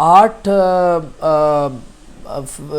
8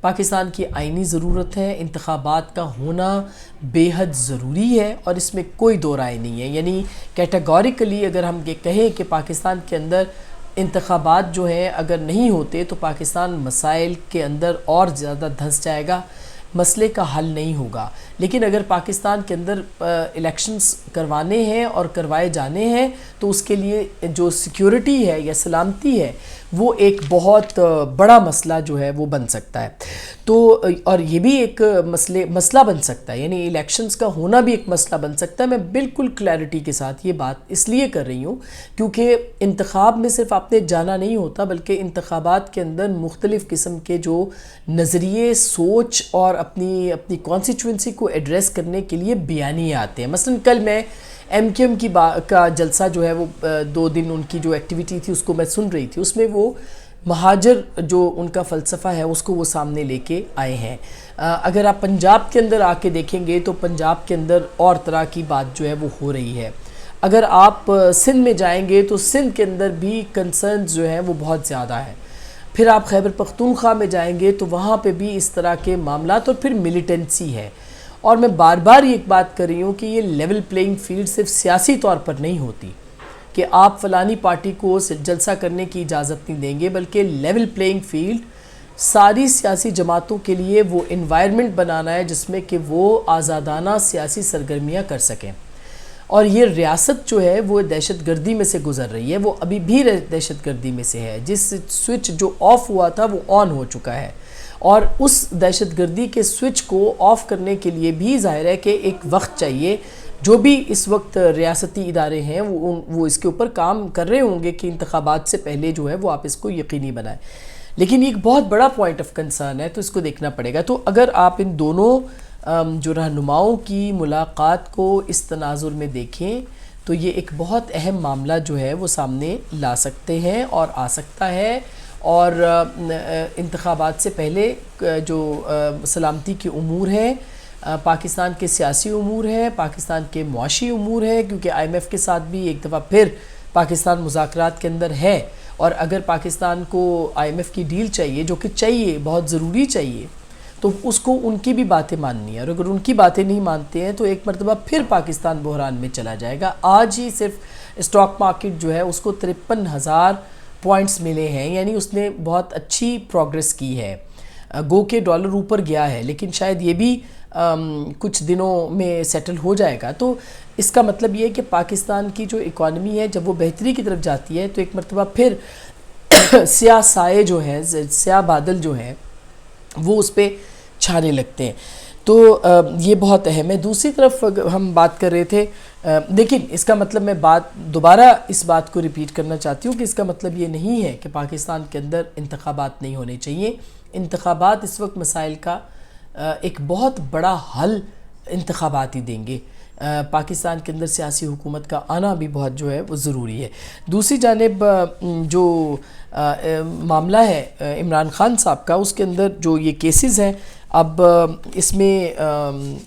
پاکستان کی آئینی ضرورت ہے، انتخابات کا ہونا بے حد ضروری ہے اور اس میں کوئی دو رائے نہیں ہے. یعنی کیٹیگوریکلی اگر ہم یہ کہیں کہ پاکستان کے اندر انتخابات جو ہیں اگر نہیں ہوتے تو پاکستان مسائل کے اندر اور زیادہ دھنس جائے گا، مسئلے کا حل نہیں ہوگا. لیکن اگر پاکستان کے اندر الیکشنز کروانے ہیں اور کروائے جانے ہیں تو اس کے لیے جو سیکیورٹی ہے یا سلامتی ہے وہ ایک بہت بڑا مسئلہ جو ہے وہ بن سکتا ہے. تو اور یہ بھی ایک مسئلہ بن سکتا ہے، یعنی الیکشنز کا ہونا بھی ایک مسئلہ بن سکتا ہے. میں بالکل کلیئرٹی کے ساتھ یہ بات اس لیے کر رہی ہوں کیونکہ انتخاب میں صرف آپ نے جانا نہیں ہوتا، بلکہ انتخابات کے اندر مختلف قسم کے جو نظریے، سوچ اور اپنی کانسٹیچوئنسی کو ایڈریس کرنے کے لیے بیانیے آتے ہیں. مثلا کل میں ایم کیو ایم کا جلسہ جو ہے وہ 2 دن ان کی جو ایکٹیویٹی تھی اس کو میں سن رہی تھی. اس میں وہ مہاجر جو ان کا فلسفہ ہے اس کو وہ سامنے لے کے آئے ہیں. اگر آپ پنجاب کے اندر آ کے دیکھیں گے تو پنجاب کے اندر اور طرح کی بات جو ہے وہ ہو رہی ہے. اگر آپ سندھ میں جائیں گے تو سندھ کے اندر بھی کنسرنز جو ہیں وہ بہت زیادہ ہیں. پھر آپ خیبر پختونخوا میں جائیں گے تو وہاں پہ بھی اس طرح کے معاملات اور پھر ملیٹنسی ہے. اور میں بار بار یہ ایک بات کر رہی ہوں کہ یہ لیول پلینگ فیلڈ صرف سیاسی طور پر نہیں ہوتی کہ آپ فلانی پارٹی کو جلسہ کرنے کی اجازت نہیں دیں گے، بلکہ لیول پلینگ فیلڈ ساری سیاسی جماعتوں کے لیے وہ انوائرمنٹ بنانا ہے جس میں کہ وہ آزادانہ سیاسی سرگرمیاں کر سکیں. اور یہ ریاست جو ہے وہ دہشت گردی میں سے گزر رہی ہے، وہ ابھی بھی دہشت گردی میں سے ہے. جس سوئچ جو آف ہوا تھا وہ آن ہو چکا ہے، اور اس دہشت گردی کے سوئچ کو آف کرنے کے لیے بھی ظاہر ہے کہ ایک وقت چاہیے. جو بھی اس وقت ریاستی ادارے ہیں وہ اس کے اوپر کام کر رہے ہوں گے کہ انتخابات سے پہلے جو ہے وہ آپ اس کو یقینی بنائیں. لیکن یہ ایک بہت بڑا پوائنٹ آف کنسرن ہے، تو اس کو دیکھنا پڑے گا. تو اگر آپ ان دونوں جو رہنماؤں کی ملاقات کو اس تناظر میں دیکھیں تو یہ ایک بہت اہم معاملہ جو ہے وہ سامنے لا سکتے ہیں اور آ سکتا ہے. اور انتخابات سے پہلے جو سلامتی کے امور ہیں، پاکستان کے سیاسی امور ہیں، پاکستان کے معاشی امور ہیں، کیونکہ آئی ایم ایف کے ساتھ بھی ایک دفعہ پھر پاکستان مذاکرات کے اندر ہے. اور اگر پاکستان کو آئی ایم ایف کی ڈیل چاہیے، جو کہ چاہیے، بہت ضروری چاہیے، تو اس کو ان کی بھی باتیں ماننی ہے. اور اگر ان کی باتیں نہیں مانتے ہیں تو ایک مرتبہ پھر پاکستان بحران میں چلا جائے گا. آج ہی صرف اسٹاک مارکیٹ جو ہے اس کو 53,000 پوائنٹس ملے ہیں، یعنی اس نے بہت اچھی پروگریس کی ہے. گو کہ ڈالر اوپر گیا ہے، لیکن شاید یہ بھی کچھ دنوں میں سیٹل ہو جائے گا. تو اس کا مطلب یہ ہے کہ پاکستان کی جو اکانومی ہے جب وہ بہتری کی طرف جاتی ہے تو ایک مرتبہ پھر سیاہ سائے جو ہیں، سیاہ بادل جو ہیں وہ اس پہ چھانے لگتے ہیں. تو یہ بہت اہم ہے. دوسری طرف ہم بات کر رہے تھے، لیکن اس کا مطلب میں دوبارہ اس بات کو ریپیٹ کرنا چاہتی ہوں کہ اس کا مطلب یہ نہیں ہے کہ پاکستان کے اندر انتخابات نہیں ہونے چاہیے. انتخابات اس وقت مسائل کا ایک بہت بڑا حل انتخابات ہی دیں گے. پاکستان کے اندر سیاسی حکومت کا آنا بھی بہت جو ہے وہ ضروری ہے. دوسری جانب جو معاملہ ہے عمران خان صاحب کا، اس کے اندر جو یہ کیسز ہیں، اب اس میں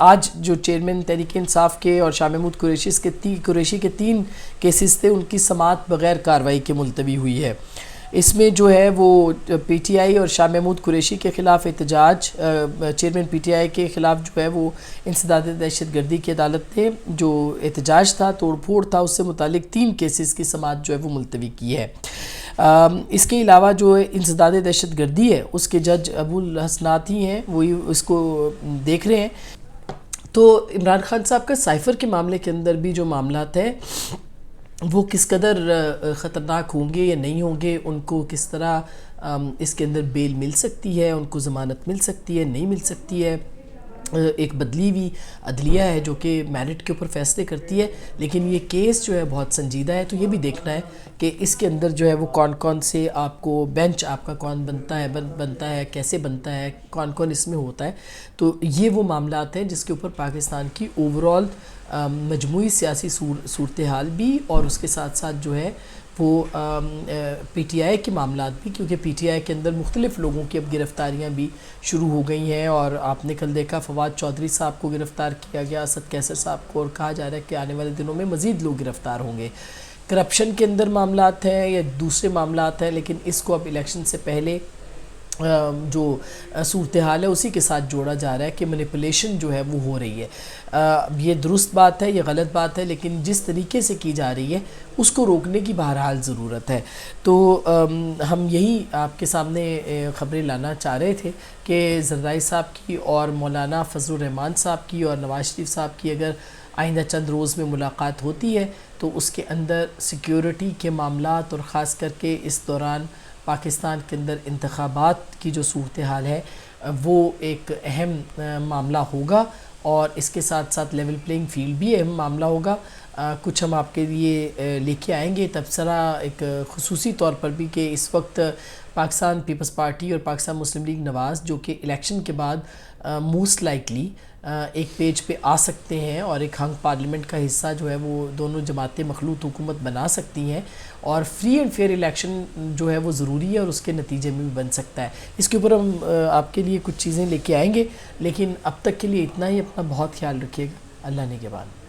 آج جو چیئرمین تحریک انصاف کے اور شاہ محمود قریشی کے 3 کیسز تھے، ان کی سماعت بغیر کارروائی کے ملتوی ہوئی ہے. اس میں جو ہے وہ پی ٹی آئی اور شاہ محمود قریشی کے خلاف احتجاج، چیئرمین پی ٹی آئی کے خلاف جو ہے وہ انسداد دہشت گردی کی عدالت نے جو احتجاج تھا، توڑ پھوڑ تھا، اس سے متعلق 3 کیسز کی سماعت جو ہے وہ ملتوی کی ہے. اس کے علاوہ جو انسداد دہشت گردی ہے اس کے جج ابو الحسنات ہی ہیں، وہی اس کو دیکھ رہے ہیں. تو عمران خان صاحب کا سائفر کے معاملے کے اندر بھی جو معاملات ہیں وہ کس قدر خطرناک ہوں گے یا نہیں ہوں گے، ان کو کس طرح اس کے اندر بیل مل سکتی ہے، ان کو ضمانت مل سکتی ہے، نہیں مل سکتی ہے. ایک بدلی ہوئی عدلیہ ہے جو کہ میرٹ کے اوپر فیصلے کرتی ہے، لیکن یہ کیس جو ہے بہت سنجیدہ ہے. تو یہ بھی دیکھنا ہے کہ اس کے اندر جو ہے وہ کون سے آپ کو بینچ آپ کا کون بنتا ہے، کیسے بنتا ہے، کون اس میں ہوتا ہے. تو یہ وہ معاملات ہیں جس کے اوپر پاکستان کی اوورال مجموعی سیاسی صورتحال بھی، اور اس کے ساتھ ساتھ جو ہے وہ پی ٹی آئی کے معاملات بھی، کیونکہ پی ٹی آئی کے اندر مختلف لوگوں کی اب گرفتاریاں بھی شروع ہو گئی ہیں. اور آپ نے کل دیکھا فواد چودھری صاحب کو گرفتار کیا گیا، اسد کیسر صاحب کو، اور کہا جا رہا ہے کہ آنے والے دنوں میں مزید لوگ گرفتار ہوں گے. کرپشن کے اندر معاملات ہیں یا دوسرے معاملات ہیں، لیکن اس کو اب الیکشن سے پہلے جو صورتحال ہے اسی کے ساتھ جوڑا جا رہا ہے کہ منیپولیشن جو ہے وہ ہو رہی ہے. یہ درست بات ہے، یہ غلط بات ہے، لیکن جس طریقے سے کی جا رہی ہے اس کو روکنے کی بہرحال ضرورت ہے. تو ہم یہی آپ کے سامنے خبریں لانا چاہ رہے تھے کہ زرداری صاحب کی اور مولانا فضل الرحمان صاحب کی اور نواز شریف صاحب کی اگر آئندہ چند روز میں ملاقات ہوتی ہے تو اس کے اندر سیکیورٹی کے معاملات اور خاص کر کے اس دوران پاکستان کے اندر انتخابات کی جو صورتحال ہے وہ ایک اہم معاملہ ہوگا، اور اس کے ساتھ ساتھ لیول پلینگ فیلڈ بھی اہم معاملہ ہوگا. کچھ ہم آپ کے لیے لے کے آئیں گے تبصرہ ایک خصوصی طور پر بھی کہ اس وقت پاکستان پیپلز پارٹی اور پاکستان مسلم لیگ نواز جو کہ الیکشن کے بعد موسٹ لائکلی ایک پیج پہ آ سکتے ہیں اور ایک ہنگ پارلیمنٹ کا حصہ جو ہے وہ دونوں جماعتیں مخلوط حکومت بنا سکتی ہیں، اور فری اینڈ فیئر الیکشن جو ہے وہ ضروری ہے اور اس کے نتیجے میں بھی بن سکتا ہے. اس کے اوپر ہم آپ کے لیے کچھ چیزیں لے کے آئیں گے، لیکن اب تک کے لیے اتنا ہی. اپنا بہت خیال رکھیے گا. اللہ نے کے بعد.